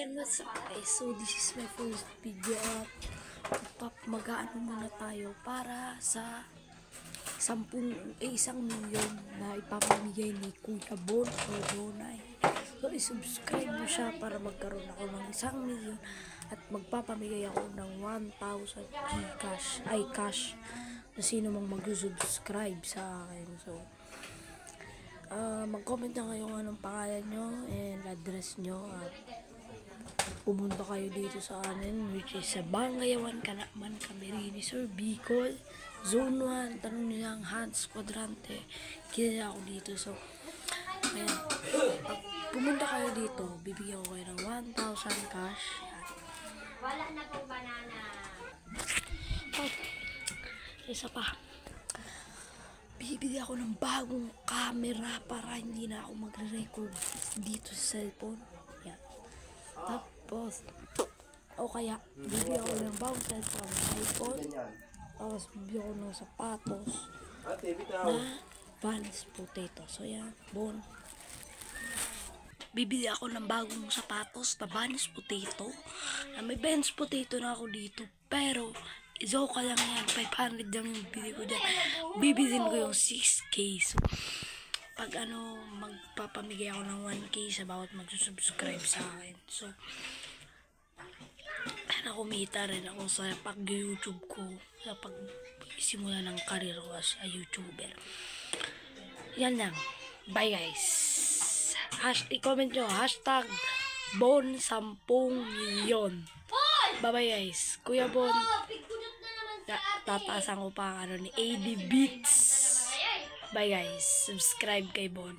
And what's up guys, so this is my first video at mag-aano muna tayo para sa 1 milyon na ipamamigay ni Kuya Bon o Bonay. So isubscribe mo siya para magkaroon ako ng 1 milyon at magpapamigay ako ng 1,000 cash na sino mang mag-subscribe sa akin. So mag-comment na kayo anong pangalan nyo and address nyo at pumunta kayo dito sa amin, which is sa Bangayawan, Kanaman, Camarines Sur, Bicol, Zone 1. Tanong nyo lang, Hans Quadrante. Kilala ako dito. So, ayan. Pag pumunta kayo dito, bibigyan ko kayo ng 1,000 cash. Wala na pong banana. At, isa pa. Bibili ako ng bagong camera para hindi na ako magre-record dito sa cellphone. Yan. Tapos, o kaya, bibili ako ng bagong cellphone sa iPhone. Tapos, bibili ako ng sapatos na Vans Potato. So, yan. Bon. Bibili ako ng bagong sapatos na Vans Potato. May Vans Potato na ako dito. Pero, joke ka lang yan. 500 lang yung bibili ko dyan. Bibilin ko yung 6K. So, pag magpapamigay ako ng 1K sa bawat magsusubscribe sa akin. So, kumita rin ako sa pag-YouTube ko. Sa pag-simula ng career ko as a YouTuber. Yan lang. Bye guys. I-comment nyo. Hashtag Bon 10 milyon. Bye-bye guys. Kuya Bon. Tataasan ko pa ang ni AD Beats. Bye guys. Subscribe kay Bon.